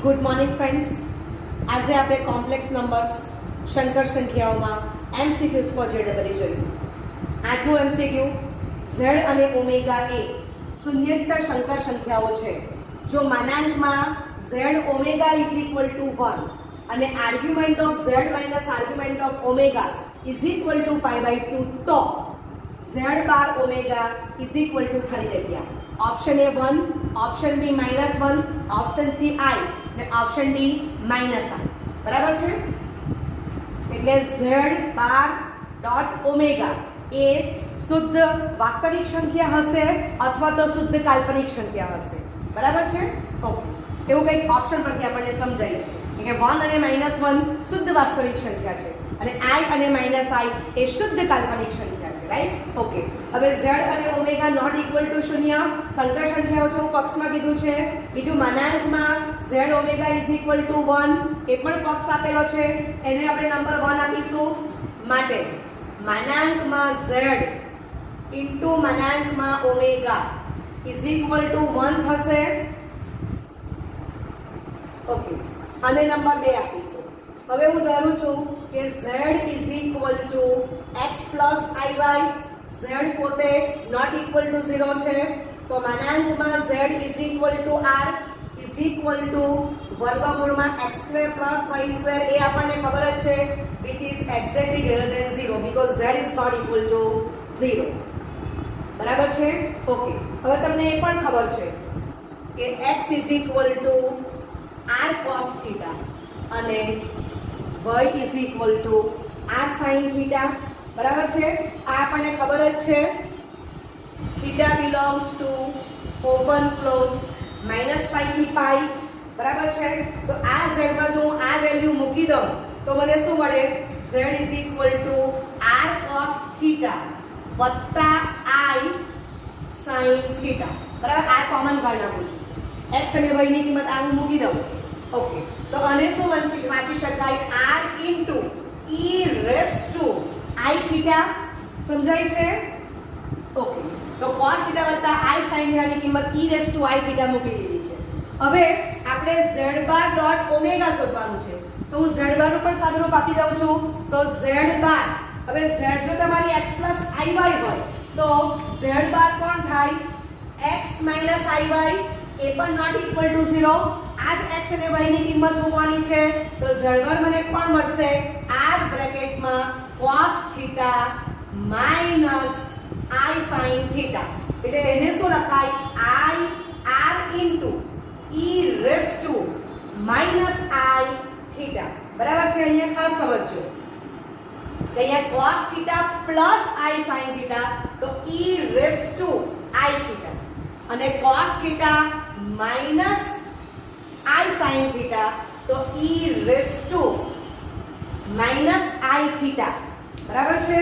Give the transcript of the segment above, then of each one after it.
Good morning friends. આજે આપણે complex numbers શંકર સંખ્યાઓમાં એમસીક્યુઝ ફોર જેડબલઈ જોઈશું. 8મું એમસીક્યુ, ઝેડ અને ઓમેગા એ શૂન્યતર શંકર સંખ્યાઓ છે. જો માનાંકમાં Z omega is equal to 1 અને argument of Z minus argument of omega is equal to π/2 તો Z bar omega is equal to ખરી જગ્યા option A 1, option B -1, option C I અને ઓપ્શન ડી -i. બરાબર છે? એટલે Z bar dot omega એ શુદ્ધ વાસ્તવિક સંખ્યા હશે અથવા તો શુદ્ધ કાલ્પનિક સંખ્યા હશે. બરાબર છે? ઓકે, એવું કંઈક ઓપ્શન પરથી આપણને સમજાય છે કે 1 અને -1 શુદ્ધ વાસ્તવિક સંખ્યા છે અને i અને -i એ શુદ્ધ કાલ્પનિક સંખ્યા છે. રાઈટ? ઓકે, હવે z અને ઓમેગા નોટ ઇક્વલ ટુ 0 શંકર સંખ્યાઓ છે, હું પક્ષમાં કીધું છે. બીજું માનાંકમાં z omega is equal to 1 એ પણ પક્ષ આપેલો છે, એને આપણે નંબર 1 આપીશું. માટે માનાંકમાં z ઇન્ટુ માનાંકમાં ઓમેગા ઇઝ ઇક્વલ ટુ 1 થશે. ઓકે, અને નંબર 2 આપીશું. હવે હું ધારું છું કે z is equal to x plus iy. z પોતે નોટ ઇક્વલ ટુ 0 છે, તો માનાંકમાં z is equal to r is equal two વર્ગમૂળમાં x² પ્લસ y² એ આપણને ખબર જ છે, which is exactly greater than 0 because z is not equal to 0. બરાબર છે? ઓકે, હવે તમને એ પણ ખબર છે કે x is equal to r cos theta અને y is equal to r sin theta. બરાબર છે? આ આપણને ખબર જ છે. Theta belongs to open close -π થી π. બરાબર છે? તો આ z માં જો હું આ વેલ્યુ મૂકી દઉં તો મને શું મળે? z is equal to r cos theta વત્તા i sin થીટા. બરાબર? આ કોમન કાઢી નાખું છું. x અને y ની કિંમત આ હું મૂકી દઉં. ઓકે, તો આને શું વાંચી શકાય? r into e raise to i theta. સમજાય છે? ઓકે, તો cos થીટા વત્તા i sin થીટાની કિંમત e raise to i theta મૂકી દીધી છે. હવે આપણે z બાર ડોટ ઓમેગા શોધવાનું છે, તો હું z બાર ઉપર સાદુરૂપ આપી દઉં છું. તો z બાર, હવે z જો તમારી x પ્લસ iy હોય તો z બાર કોણ થાય? x માઇનસ iy એ પણ નોટ ઇક્વલ ટુ 0. આ જ x અને y ની કિંમત મૂકવાની છે, તો z2 મને કોણ મળશે? r બ્રેકેટમાં cos theta minus i sin theta. એટલે એને શું લખાય? i r into e raise to minus i theta. બરાબર છે? અહીંયા ખાસ સમજજો કે અહીંયા cos theta plus i sin theta તો e raise to i theta અને cos theta minus i sin theta તો e raise to minus i theta. બરાબર છે?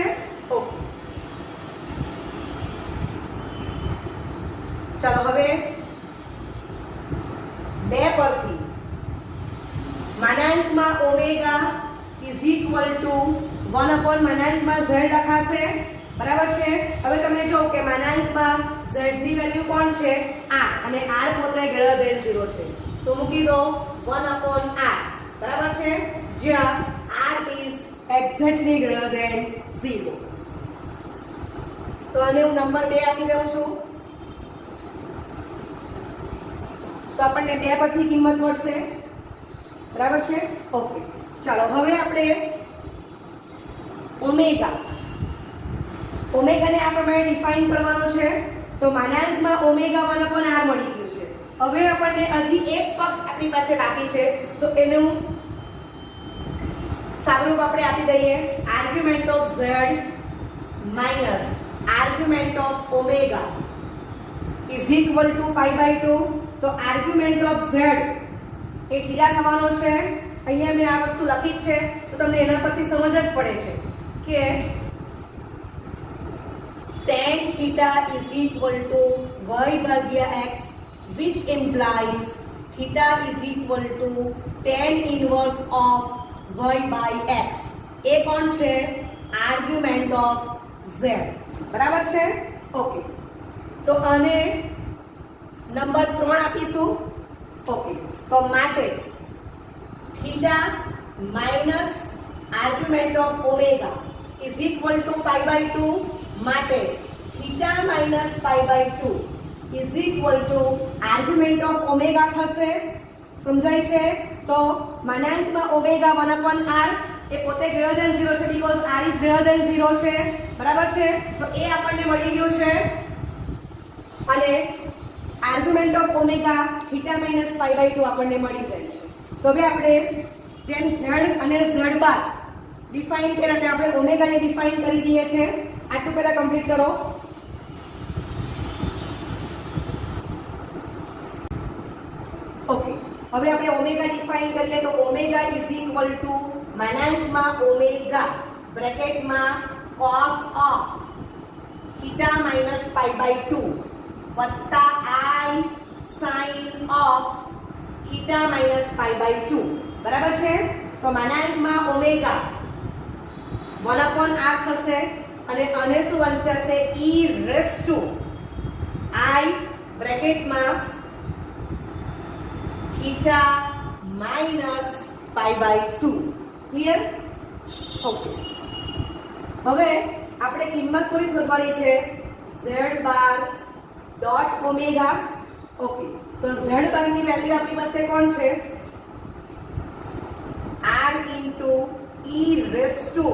ઓકે, ચાલો હવે 2 પરથી માનાંકમાં omega is equal to 1 upon માનાંકમાં z લખાશે. બરાબર છે? હવે તમે જો કે માનાંકમાં z ની વેલ્યુ કોણ છે? r અને r પોતે ગ્રેટર ધેન 0 છે, તો મૂકી દો 1 અપોન r. બરાબર છે? જ્યાં r is exactly greater than 0. તો આને હું નંબર 2 આપી દઉં છું, તો આપણને 2 પરથી કિંમત મળશે. બરાબર છે? ઓકે, ચાલો હવે આપણે ઓમેગાને આ પ્રમાણે ડિફાઇન કરવાનો છે. તો માનાંકમાં ઓમેગા 1 અપોન r મળી ગયું છે. હવે આપણને હજી એક પક્ષ આપણી પાસે બાકી છે, તો એનું સાદુરૂપ આપણે આપી દઈએ. Argument of z minus argument of omega is equal to π/2. તો આર્ગ્યુમેન્ટ ઓફ z એ થીટા થવાનો છે. અહીંયા મેં આ વસ્તુ લખી છે, તો તમને એના પરથી સમજ જ પડે છે કે tan theta is equal to y ભાગ્યા x, which implies theta is equal to tan inverse of y by x. એ કોણ છે? Argument of z. બરાબર છે? ઓકે, તો આને નંબર 3 આપીશું. ઓકે, તો માટે theta minus argument of omega is equal to pi by 2 માટે theta minus pi by 2 is equal to argument of omega થશે. સમજાય છે? તો માનાંકમાં ઓમેગા 1/r એ પોતે ગ્રેટર ધેન 0 છે because r is greater than 0 છે. બરાબર છે? તો એ આપણને મળી ગયું છે અને argument of omega theta minus pi by 2 આપણને મળી જાય છે. તો હવે આપણે જેમ z અને z બાર ડિફાઇન કર્યા તે આપણે ઓમેગાને ડિફાઇન કરી દઈએ છે. આટલું પહેલા કમ્પ્લીટ કરો. ઓકે, હવે આપણે ઓમેગા ડિફાઇન કરીએ તો ઓમેગા ઇઝ ઇક્વલ ટુ માનાંકમાં ઓમેગા બ્રેકેટમાં cos of theta minus pi by 2 વત્તા i sin of theta minus pi by 2. બરાબર છે? તો માનાંકમાં ઓમેગા 1/r થશે અને આને શું વંચાશે e રેસ ટુ i બ્રેકેટમાં theta minus pi by 2. Clear? Okay, હવે આપણે કિંમત થોડી શોધવાની છે z bar dot omega. Okay, તો z બાર ની વેલ્યુ આપણી પાસે કોણ છે? r into e raise to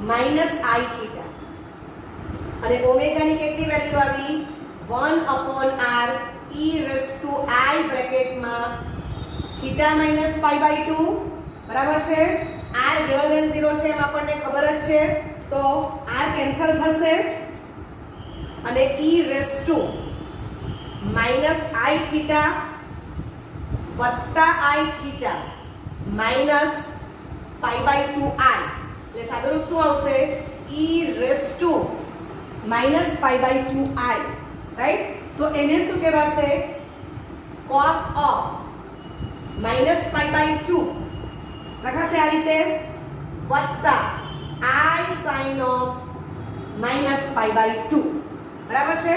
minus i theta અને ઓમેગા ની કેટલી વેલ્યુ આવી? 1/r e raise to i બ્રેકેટમાં થીટા માઈનસ પાઈ બાય 2. બરાબર છે? r ગ્રેટર ધેન 0 છે એમ આપણને ખબર જ છે તો r કેન્સલ થશે અને e raise to minus i theta વત્તા i theta minus pi by 2i એટલે સાદુરૂપ શું આવશે? e raise to minus pi by 2i. Right? તો એને શું કહેવાશે? cos of minus pi by 2 લખાશે આ રીતે વત્તા i sin of minus pi by 2. બરાબર છે?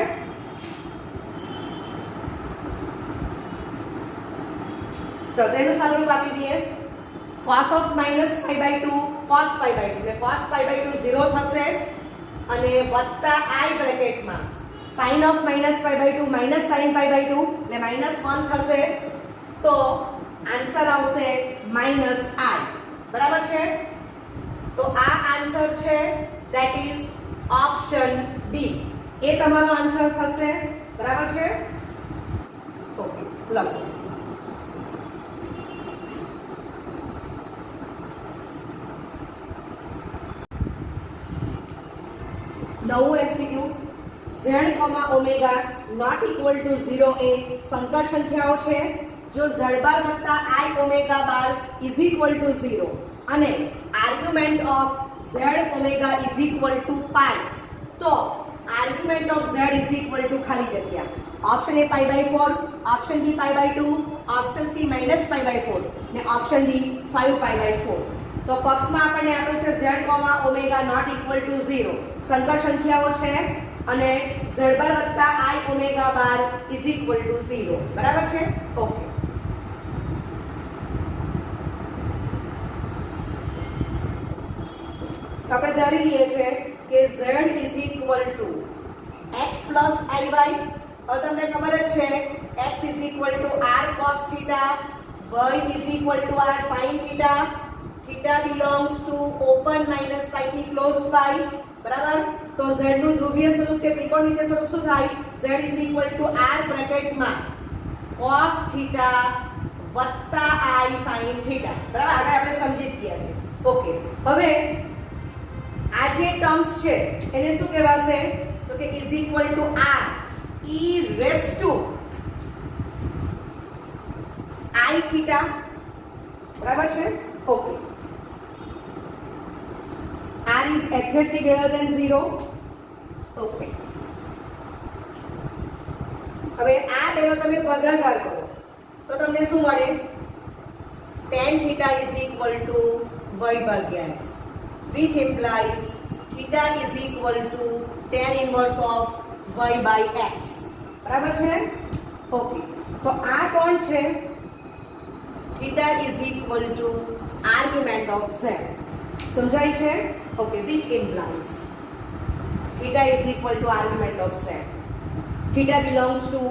ચલો તેનું સાદુરૂપ આપી દઈએ. cos of minus pi by 2 cos pi by 2 એટલે cos પાઈ બાય 2 0 થશે અને વત્તા i બ્રેકેટમાં sin of minus pi by 2 minus sin pi by 2 એટલે માઈનસ 1 થશે. તો આન્સર આવશે માઈનસ i. બરાબર છે? તો આ આન્સર છે ધેટ ઇઝ ઓપ્શન ડી. એ તમારો આન્સર થશે. બરાબર છે? ઓકે, લખો. નવું MCQ z, omega not equal to 0 એ સંકર સંખ્યાઓ છે. જો z બાર વત્તા i omega bar is equal to 0 અને argument of z omega is equal to pi તો argument of z is equal to ખાલી જગ્યા option A pi by 4, option D pi by 2, option C minus pi by 4 ને option D 5 pi by 4. તો પક્ષમાં આપણને આપ્યું છે z, omega not equal to 0 સંકર સંખ્યાઓ છે અને z બાર વત્તા i omega bar is equal to 0. બરાબર છે? ઓકે, આપણે ધારી લઈએ છે કે z is equal to x plus iy. હવે તમને ખબર જ છે x is equal to r cos theta, y is equal to r sin theta, theta belongs to open minus pi થી ક્લોઝ પાઈ. બરાબર? તો z નું ધ્રુવીય સ્વરૂપ કે ત્રિકોણમિતિય સ્વરૂપ શું થાય? z is equal to r બ્રેકેટમાં cos થીટા વત્તા i sin થીટા. બરાબર? આગળ આપણે સમજી જ ગયા છે. ઓકે, હવે આ જે ટર્મ્સ છે એને શું કહેવાશે? તો કે is equal to r e raise to i theta. બરાબર છે? Okay, r is exactly greater than 0. Okay, હવે આ બેનો તમે ભાગાકાર કરો તો તમને શું મળે? tan theta is equal to y ભાગ્યા x, which implies theta is equal to tan inverse of y by x. બરાબર છે? ઓકે, તો આ કોણ છે? Theta is equal to argument of z. સમજાય છે? Okay, which implies theta is equal to argument of z. Theta belongs to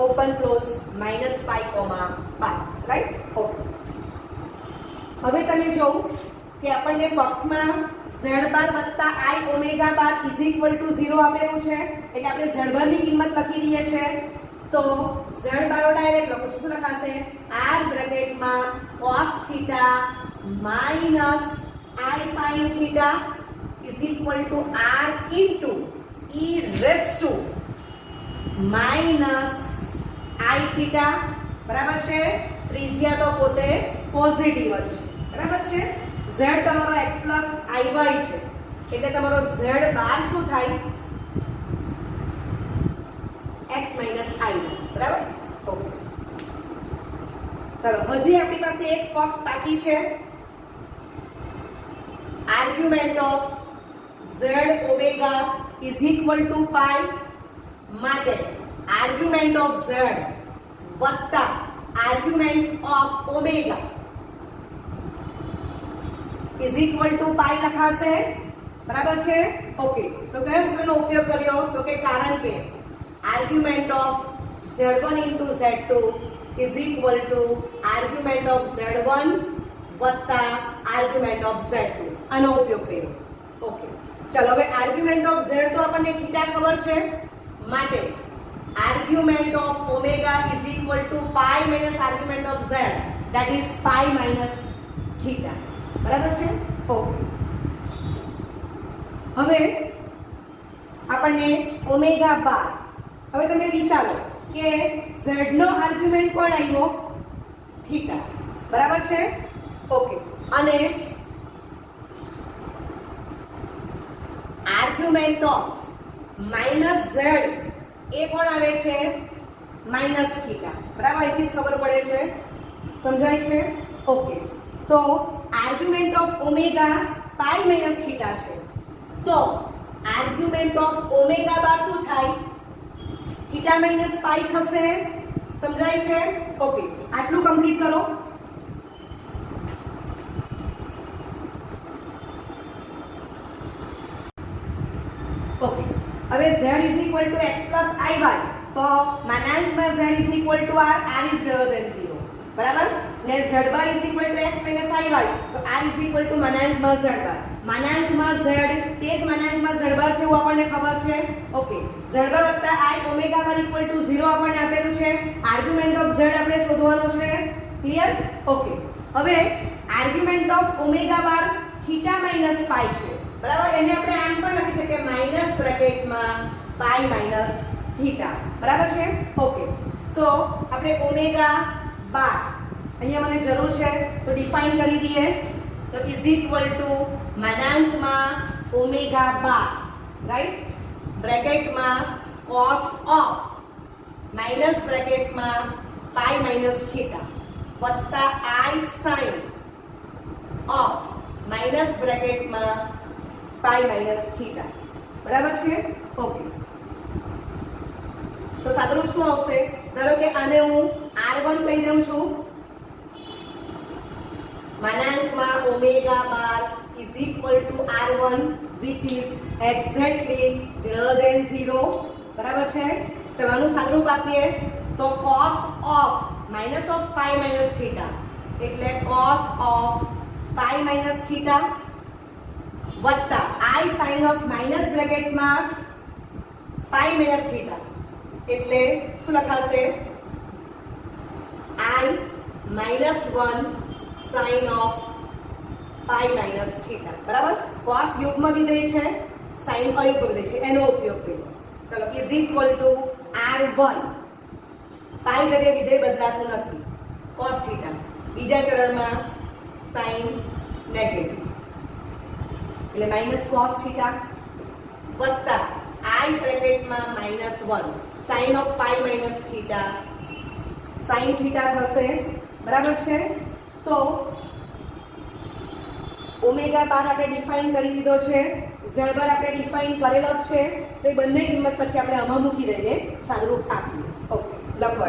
open close minus pi comma pi, right? Okay, હવે તમે જોઉં કે આપણને બોક્સમાં ઝેડ બાર વત્તા i omega bar is equal to 0 આપેલું છે, એટલે આપણે ઝેડ બારની કિંમત લખી દઈએ છે. તો ઝેડ બાર ડાયરેક્ટ લખું છું. શું લખાશે? આર બ્રેકેટમાં cos theta minus I sin theta is equal to R into e raise to minus I theta. બરાબર છે? ત્રિજ્યા તો પોતે પોઝિટિવ જ છે. બરાબર છે? z તમારો x પ્લસ iy છે, એટલે તમારો z બાર શું થાય? x minus i. બરાબર? ઓકે, ચલો હજી આપણી પાસે એક બોક્સ બાકી છે. Argument of z omega is equal to pi માટે આર્ગ્યુમેન્ટ ઓફ z વત્તા argument of omega is equal to pi લખાશે. બરાબર છે? ઓકે, તો કયા સૂત્રનો ઉપયોગ કર્યો? તો કે કારણ કે argument of z1 into z2 is equal to argument of z1 વત્તા આર્ગ્યુમેન્ટ ઓફ z2. આનો ઉપયોગ કર્યો. ઓકે, ચાલો હવે આર્ગ્યુમેન્ટ ઓફ z તો આપણને થીટા ખબર છે, માટે argument of omega is equal to pi minus argument of z, that is pi minus theta. બરાબર છે? ઓકે, હવે આપણને ઓમેગા બાર. હવે તમે વિચારો કે z નો આર્ગ્યુમેન્ટ કોણ આવ્યો? થીટા. બરાબર છે? ઓકે, અને આર્ગ્યુમેન્ટ ઓફ માઇનસ z એ કોણ આવે છે? Minus theta. બરાબર? એટલી જ ખબર પડે છે. સમજાય છે? ઓકે, તો argument of omega pi minus theta છે, તો આર્ગ્યુમેન્ટ ઓફ ઓમેગા બાર શું થાય? થીટા માઇનસ પાઈ થશે. સમજાય છે? ઓકે, આટલું કમ્પ્લીટ કરો. ઓકે, હવે z is equal to x plus iy, તો માનાંકમાં z is equal to r, r is greater than 0. બરાબર? ને z bar is equal to x minus iy, તો r ઇઝ ઇક્વલ ટુ માનાંકમાં z bar. માનાંકમાં z તે જ માનાંકમાં z બાર છે એવું આપણને ખબર છે. ઓકે, z બાર વત્તા i omega bar equal to 0 આપણને આપેલું છે. આર્ગ્યુમેન્ટ ઓફ z આપણે શોધવાનો છે. ક્લિયર? ઓકે, હવે argument of omega bar theta minus pi છે. બરાબર? એને આપણે આમ પણ લખી શકીએ માઇનસ બ્રેકેટમાં પાઈ માઇનસ થીટા. બરાબર છે? ઓકે, તો આપણે ઓમેગા બાર અહીંયા મને જરૂર છે તો ડિફાઇન કરી દઈએ. તો ઇઝ ઇક્વલ ટુ માનાંકમાં ઓમેગા બાર, રાઈટ? બ્રેકેટમાં cos ઓફ માઇનસ બ્રેકેટમાં પાઈ માઇનસ થીટા વત્તા i sin ઓફ માઇનસ બ્રેકેટમાં પાઈ માઇનસ થીટા. બરાબર છે? ઓકે, તો સાદુરૂપ શું આવશે? ધારો કે આને હું r1 કહી દઉં છું. માનાંકમાં omega bar is equal to r1 which is exactly greater than 0. બરાબર છે? ચલો આનું સાદુરૂપ આપીએ તો cos of minus of pi minus theta એટલે cos of pi minus theta વત્તા i sin ઓફ માઇનસ બ્રેકેટમાં પાઈ માઇનસ થીટા એટલે શું લખાશે? i minus 1 sin of pi minus theta. બરાબર? cos યુગ્મ વિધેય છે, sin અયુગ્મ વિધેય છે, એનો ઉપયોગ કર્યો. ચલો ઇઝ ઇક્વલ ટુ r1 પાઈ દરે વિધેય બદલાતું નથી, cos થીટા. બીજા ચરણમાં sin નેગેટિવ એટલે માઇનસ cos થીટા વત્તા i બ્રેકેટમાં minus 1 sin of pi minus theta sin theta થશે. બરાબર છે? તો ઓમેગા બાર આપણે ડિફાઇન કરી દીધો છે, z બાર આપણે ડિફાઇન કરેલો જ છે, તો એ બંને કિંમત પછી આપણે આમાં મૂકી દઈએ, સાદુરૂપ આપીએ. ઓકે, લખો.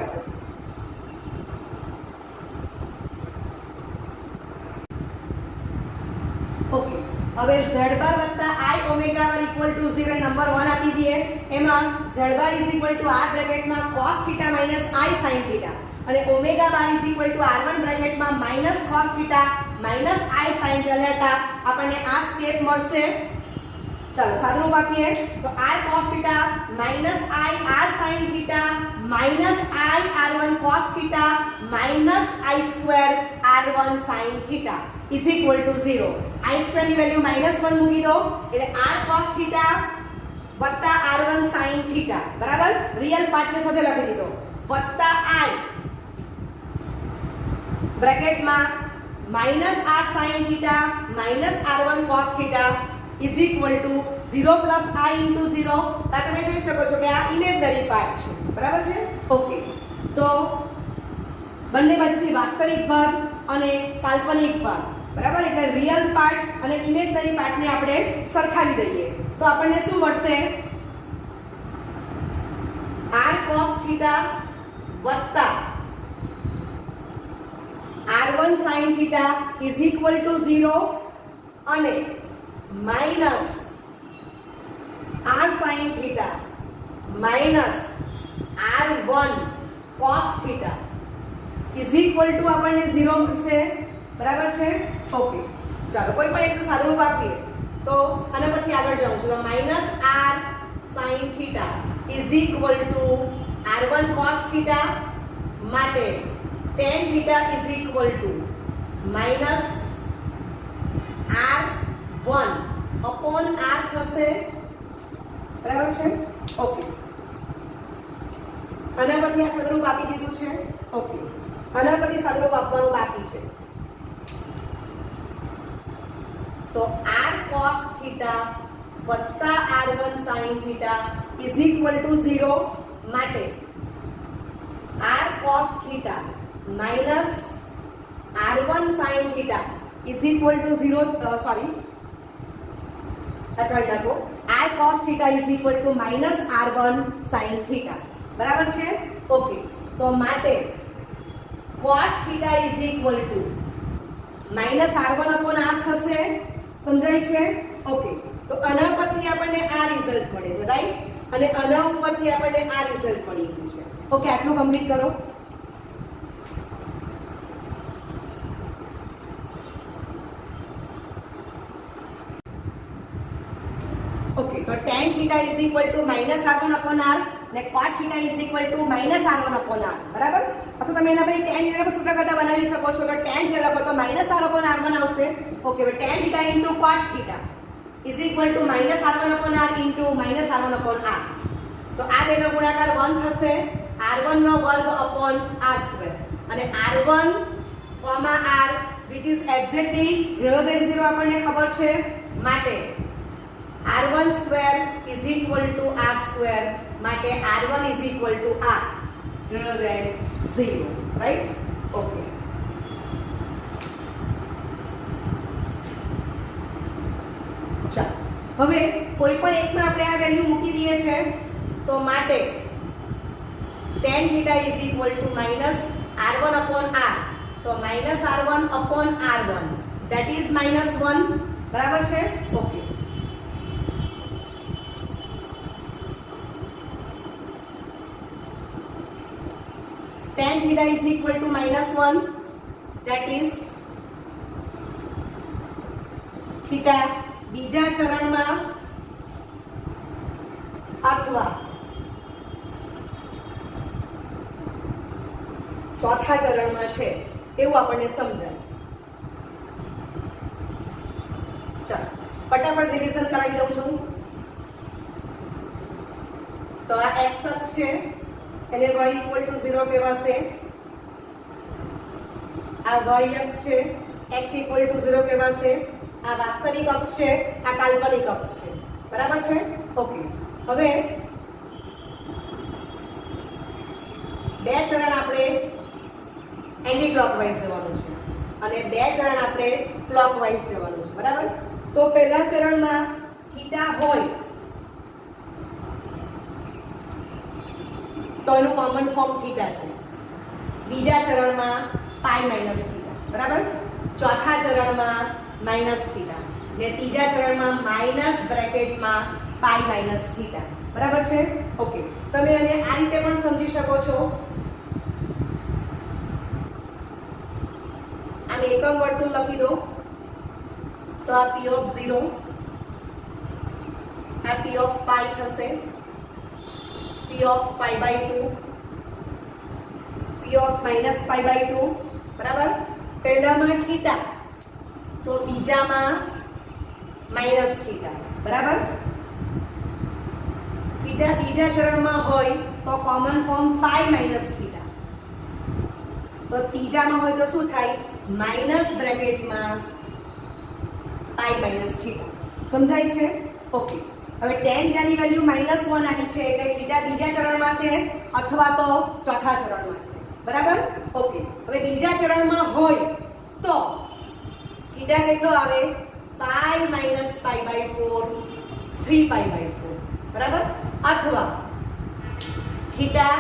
હવે z બાર વત્તા i omega bar equal to 0 number 1 આપી દઈએ. એમાં z bar is equal to r બ્રેકેટમાં cos θ માઈનસ i sin θ અને omega bar is equal to r1 બ્રેકેટમાં minus cos θ minus i sin θ લેતા આપણને આ સ્ટેપ મળશે. ચાલો સાદુરૂપ આપીએ તો r cos θ minus i r sin θ minus i r1 cos θ minus i square r1 sin θ is equal to 0. i square ની વેલ્યુ -1 મૂકી દો એટલે r cos θ વત્તા r1 sin θ બરાબર. રિયલ પાર્ટ ને સાથે લખી દીધો વત્તા i બ્રેકેટમાં minus r sin θ minus r1 cos θ is equal to 0 plus i into 0. આ તમે જોઈ શકો છો કે આ ઇમેજનરી પાર્ટ છે બરાબર છે. ઓકે તો બંને બાજુથી વાસ્તવિક ભાગ અને કાલ્પનિક ભાગ બરાબર એટલે રિયલ પાર્ટ અને ઇમેજનરી પાર્ટને આપણે સરખાવી દઈએ તો આપણને શું મળશે? r cos θ વત્તા r1 sin θ is equal to 0 અને minus r sin θ minus r1 cos θ is equal to આપણને 0 મળશે બરાબર છે. ઓકે ચાલો કોઈ પણ એટલું સાદુરૂપ આપીએ તો આના પરથી આગળ જાઉં છું. તો minus r sin θ is equal to r1 cos θ માટે tan θ is equal to minus r1 upon r થશે બરાબર છે. ઓકે આના પરથી આ સાદુરૂપ આપી દીધું છે. ઓકે આના પરથી સાદુરૂપ આપવાનું બાકી છે. તો r cos θ વત્તા r1 sin θ is equal to 0 માટે r cos θ minus r1 sin θ is equal to 0 sorry આગળ લખો r cos θ is equal to minus r1 sin θ બરાબર છે. ઓકે તો માટે cot θ is equal to minus r1 upon r થશે. સમજાય છે? ઓકે તો આના પરથી આપણને આ રિઝલ્ટ મળે છે રાઈટ અને આના ઉપરથી આપણને આ રિઝલ્ટ મળી ગયું છે. ઓકે આટલું કમ્પ્લીટ કરો. ઓકે તો tan θ is equal to minus r1 upon r ને cot θ is equal to minus r1 upon r બરાબર. અથવા તમે એના પર tan θ પર સૂત્ર કરતા બનાવી શકો છો. તો tan θ લખો તો માઈનસ r અપોન r1 આવશે. ઓકે હવે tan θ into cot θ is equal to minus r1 upon r into minus r1 upon r. તો આ બેનો ગુણાકાર 1 થશે. r1 નો વર્ગ અપોન r સ્ક્વેર અને r1 r which is exactly greater than 0 આપણને ખબર છે માટે r1 square is equal to r square માટે r1 is equal to r greater than 0 right. Okay ચાલો હવે કોઈ પણ એકમાં આપણે આ વેલ્યુ મૂકી દઈએ છે તો માટે tan θ is equal to minus r1 upon r તો minus r1 upon r1 that is -1 બરાબર છે. Okay tan θ is equal to -1 that is θ બીજા ચરણમાં અથવા ચોથા ચરણમાં છે એવું આપણને સમજાય. ચાલો ફટાફટ રિવિઝન કરાવી દઉં છું. તો આ x અક્ષ છે એને y ઇક્વલ ટુ 0 કહેવાશે. આ y અક્ષ છે x ઇક્વલ ટુ 0 કહેવાશે. આ વાસ્તવિક અક્ષ છે આ કાલ્પનિક અક્ષ છે બરાબર છે. ઓકે હવે બે ચરણ આપણે એન્ટી ક્લોકવાઇઝ જવાનું છે અને બે ચરણ આપણે ક્લોકવાઇઝ જવાનું છે બરાબર. તો પહેલા ચરણમાં થીટા હોય તો એનું કોમન ફોર્મ થીટા છે. બીજા ચરણમાં પાઈ માઈનસ થીટા બરાબર. ચોથા ચરણમાં માઈનસ થીટા ને ત્રીજા ચરણમાં માઇનસ બ્રેકેટમાં પાઈ માઇનસ થીટા. બરાબર છે? ઓકે, તમે આને આ રીતે પણ સમજી શકો છો. આને એકમ વર્તુળ લખી દો તો આ p ઓફ 0, આ p ઓફ પાઈ થશે, p of pi by 2, p of minus pi by 2. બરાબર? પહેલામાં થીટા તો બીજામાં માઇનસ થીટા. બરાબર? થીટા બીજા ચરણમાં હોય તો common form pi minus theta, તો ત્રીજામાં હોય તો શું થાય? માઇનસ બ્રેકેટમાં પાઈ માઇનસ થીટા. સમજાય છે? ઓકે, હવે tan થીટાની વેલ્યુ -1 આવી છે એટલે થીટા બીજા ચરણમાં છે અથવા તો ચોથા ચરણમાં છે. બરાબર? ઓકે, હવે બીજા ચરણમાં હોય તો થીટા કેટલો આવે? Pi minus pi by 4, 3 pi by 4. બરાબર? અથવા થીટા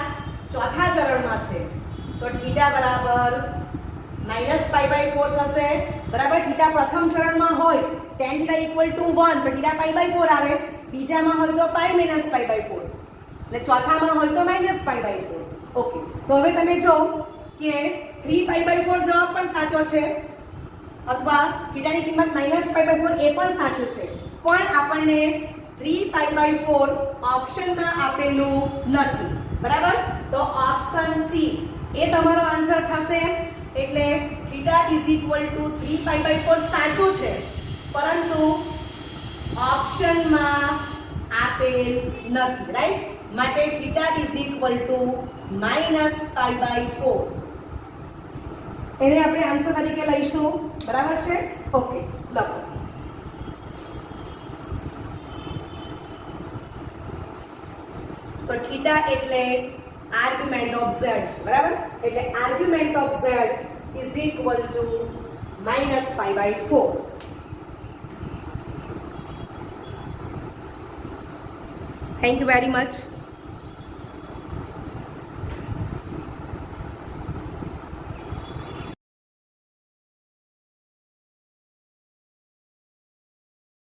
ચોથા ચરણમાં છે તો થીટા બરાબર માઇનસ પાઈ બાય 4 થશે. બરાબર? થીટા પ્રથમ ચરણમાં હોય tan થીટા ઇક્વલ ટુ 1 તો થીટા પાઈ બાય 4 આવે, બીજામાં હોય તો પાઈ માઇનસ પાઈ બાય 4 અને ચોથામાં હોય તો માઇનસ પાઈ બાય 4. ઓકે, તો હવે તમે જો કે 3 પાઈ બાય 4 જવાબ પણ સાચો છે અથવા થીટાની કિંમત માઇનસ પાઈ બાય 4 એ પણ સાચું છે, પણ આપણને 3 પાઈ બાય 4 ઓપ્શનમાં આપેલું નથી. બરાબર? તો ઓપ્શન સી એ તમારો આન્સર થશે. એટલે theta is equal to 3 pi by 4 સાચું છે, પરંતુ ઓપ્શનમાં આપેલ નથી. રાઈટ? માટે theta is equal to minus pi by 4 એને આપણે આન્સર તરીકે લઈશું. બરાબર છે? ઓકે, લખો. તો થીટા એટલે આર્ગ્યુમેન્ટ ઓફ z. બરાબર? એટલે argument of z is equal to minus pi by 4. Thank you very much.